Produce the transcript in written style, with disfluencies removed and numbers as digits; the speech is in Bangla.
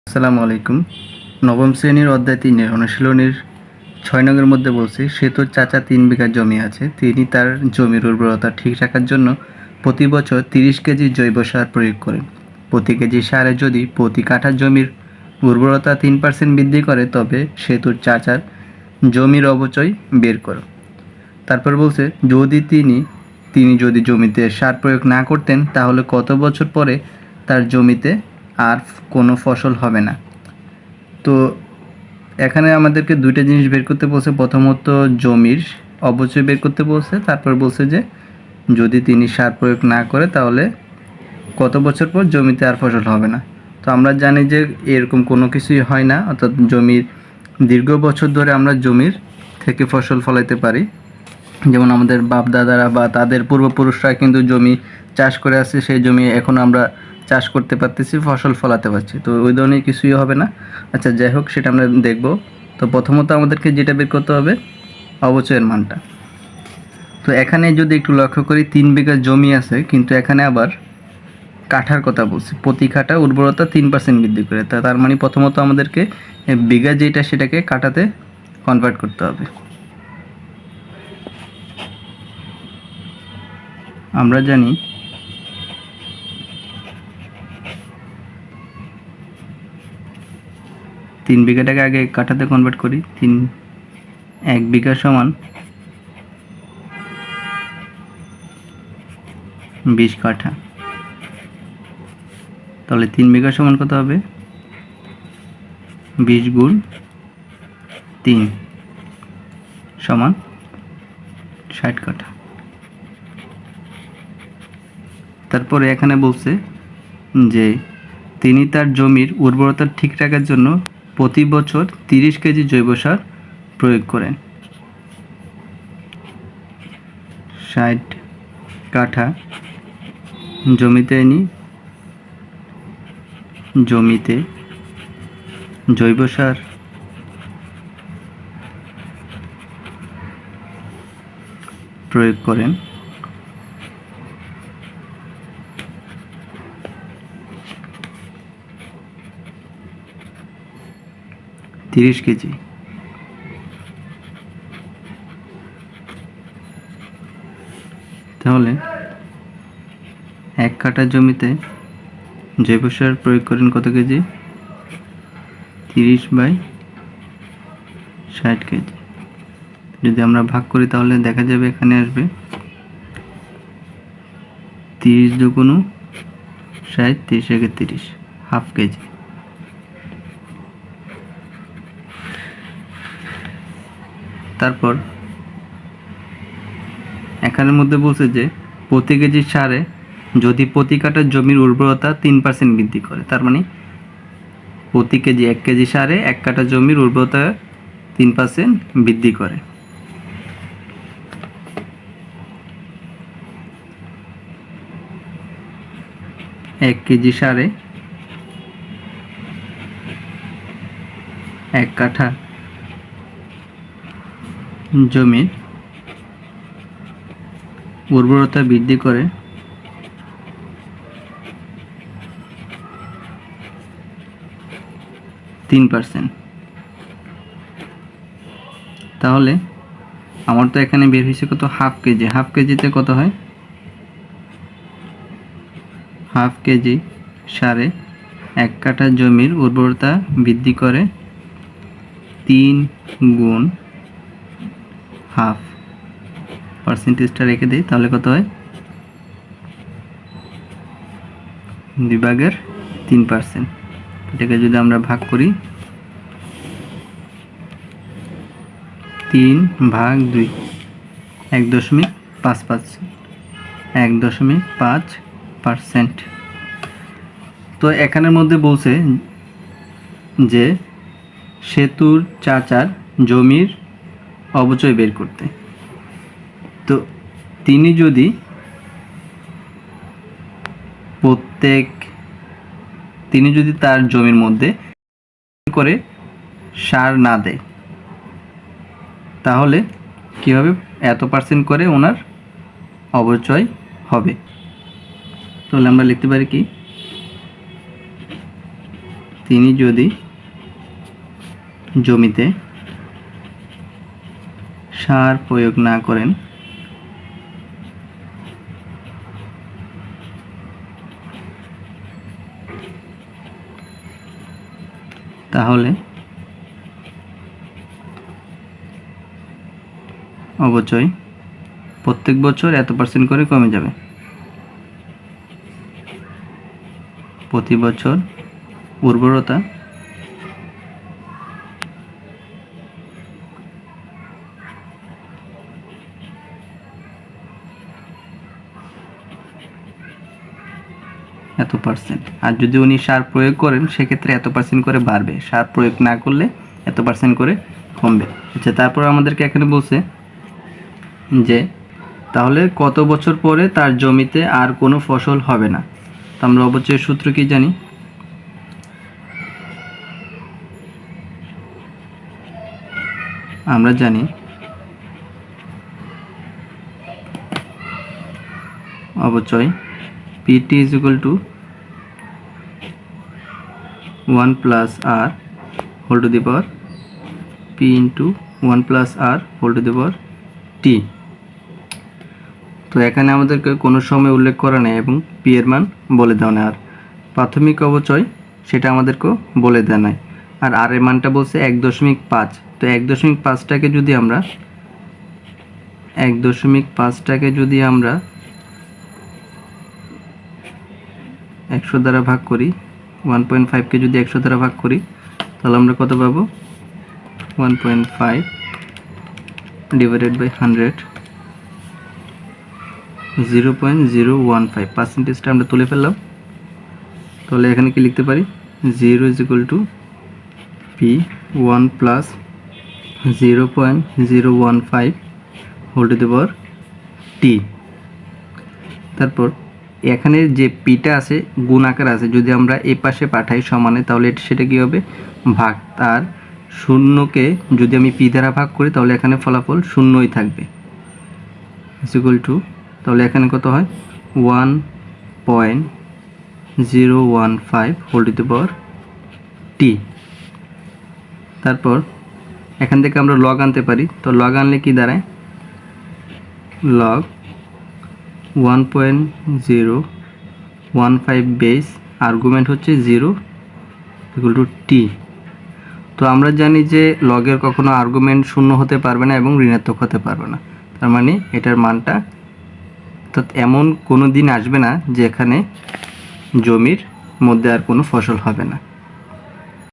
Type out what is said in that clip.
আসসালামু আলাইকুম। নবম শ্রেণীর অধ্যায় ৩-এর অনুশীলনীর ৬ নংয়ের মধ্যে বলছে, সেতুর চাচা ৩ বিঘা জমি আছে। তিনি তার জমির উর্বরতা ঠিক রাখার জন্য প্রতি বছর ৩০ কেজি জৈব সার প্রয়োগ করেন। প্রতি কেজি সারে যদি প্রতি কাঠা জমির উর্বরতা ৩% বৃদ্ধি করে, তবে সেতুর চাচার জমির অবচয় বের করো। তারপর বলছে, তিনি যদি জমিতে সার প্রয়োগ না করতেন, তাহলে কত বছর পরে তার জমিতে আর কোনো ফসল হবে না। তো এখানে আমাদেরকে দুইটা জিনিস বের করতে বলছে। প্রথমত জমির অবচয় বের করতে বলছে, তারপর বলছে যে যদি তিনি সার প্রয়োগ না করে তাহলে কত বছর পর জমিতে আর ফসল হবে না। তো আমরা জানি যে এরকম কোনো কিছুই হয় না, অর্থাৎ জমির দীর্ঘ বছর ধরে আমরা জমির থেকে ফসল ফলাইতে পারি। যেমন আমাদের বাপ দাদারা বা তাদের পূর্বপুরুষরা কিন্তু জমি চাষ করে আসছে, সেই জমি এখন আমরা চাষ করতে পারতেছি, ফসল ফলাতে পারছি। তো ওই ধরনের কিছুই হবে না। আচ্ছা, যাই হোক, সেটা আমরা দেখব। তো প্রথমত আমাদেরকে যেটা বের করতে হবে, অবচয়ের মানটা। তো এখানে যদি একটু লক্ষ্য করি, ৩ বিঘা জমি আছে, কিন্তু এখানে আবার কাঠার কথা বলছি। প্রতি কাঠা উর্বরতা ৩% বৃদ্ধি করে। তার মানে প্রথমত আমাদেরকে বিঘা যেটা সেটাকে কাঠাতে কনভার্ট করতে হবে। আমরা জানি ৩ বিঘাটাকে আগে কাঠাতে কনভার্ট করি। ১ বিঘা সমান ২০ কাঠা। তাহলে ৩ বিঘা সমান কত হবে? ২০ গুণ ৩ সমান ৬০ কাঠা। তারপরে এখানে বলছে যে তিনি তার জমির উর্বরতা ঠিক রাখার জন্য প্রতি বছর ৩০ কেজি জৈব সার প্রয়োগ করেন। ৬০ কাঠা জমিতে জৈব সার প্রয়োগ করেন তিরিশ কেজি। তাহলে ১ কাঠা জমিতে জৈব সার প্রয়োগ করেন কত কেজি? ৩০/৬০ কেজি। যদি আমরা ভাগ করি তাহলে দেখা যাবে এখানে আসবে ৩০ দুগুণ ৬০, ৩০ একে ৩০, হাফ কেজি। তারপর এখানের মধ্যে বলছে যে প্রতি কেজি সারে যদি প্রতি কাঠা জমির উর্বরতা ৩% বৃদ্ধি করে, তার মানে প্রতি কেজি ১ কেজি সারে ১ কাঠা জমির উর্বরতা ৩% বৃদ্ধি করে। এক কেজি সারে ১ কাঠা জমির উর্বরতা বৃদ্ধি করে ৩%। তাহলে আমার তো এখানে বের হয়েছে কত? Half KG. হাফ কেজিতে কত হয়? হাফ কেজি সারে ১ কাঠা জমির উর্বরতা বৃদ্ধি করে ৩ গুণ হাফ। পার্সেন্টেজটা রেখে দিই, তাহলে কত হয়? 2/3%। এটাকে যদি আমরা ভাগ করি 3/2, ১.৫%। ১.৫%। তো এখানের মধ্যে বলছে যে সেতুর চাচার জমির অবচয় বের করতে। তো তিনি যদি তার জমির মধ্যে করে সার না দেয়, তাহলে কি হবে? এত পার্সেন্ট করে ওনার অবচয় হবে। তাহলে আমরা লিখতে পারি কি? তিনি যদি জমিতে সার প্রয়োগ না করেন তাহলে অবশ্যই প্রত্যেক বছর এত পার্সেন্ট করে কমে যাবে। প্রতি বছর উর্বরতা এত পার্সেন্ট, আর যদি উনি সার প্রয়োগ করেন সেক্ষেত্রে এত পার্সেন্ট করে বাড়বে, সার প্রয়োগ না করলে এত পার্সেন্ট করে কমবে। আচ্ছা, তারপর আমাদেরকে এখানে বলছে যে তাহলে কত বছর পরে তার জমিতে আর কোনো ফসল হবে না। তো আমরা অবশ্যই সূত্র কি জানি, আমরা জানি অবশ্যই PT is equal to 1 plus r whole to the power P into 1 plus r whole to the power T। তো এখানে আমাদেরকে কোনো সময় উল্লেখ করা নেই এবং P এর মান বলে দেওয়া নেই, আর প্রাথমিক অবচয় সেটা আমাদেরকে বলে দেওয়া নাই, আর r এর মানটা বলছে 1.5। তো 1.5টাকে যদি আমরা 1.5টাকে যদি আমরা 100 দ্বারা ভাগ করি, 1.5কে যদি 100 দ্বারা ভাগ করি তাহলে আমরা কত পাবো, 1.5 ডিভাইডেড বাই 100, 0.015 পার্সেন্টেজটা আমরা তুলে ফেললাম। তাহলে এখানে কি লিখতে পারি, 0 is equal to P1 plus 0.015 whole to the power T। তারপর এখানে যে পিটা আছে গুণ আকার আছে, যদি আমরা এই পাশে পাঠাই সমানে তাহলে সেটা কি হবে ভাগ, তার শূন্যকে যদি আমি পি দ্বারা ভাগ করি তাহলে এখানে ফলাফল শূন্যই থাকবে, ইকুয়াল টু তাহলে এখানে কত হয় 1.015 হোল টু দি পাওয়ার টি। তারপর এখান থেকে আমরা লগ আনতে পারি, তো লগ আনলে কি দাঁড়ায়, লগ 1.015 বেস আর্গুমেন্ট হচ্ছে 0 ইকুয়াল টু টি। তো আমরা জানি যে লগের কখনো আর্গুমেন্ট শূন্য হতে পারবে না এবং ঋণাত্মক হতে পারবে না, তার মানে এটার মানটা তো এমন কোনো দিন আসবে না যে এখানে জমির মধ্যে আর কোনো ফসল হবে না।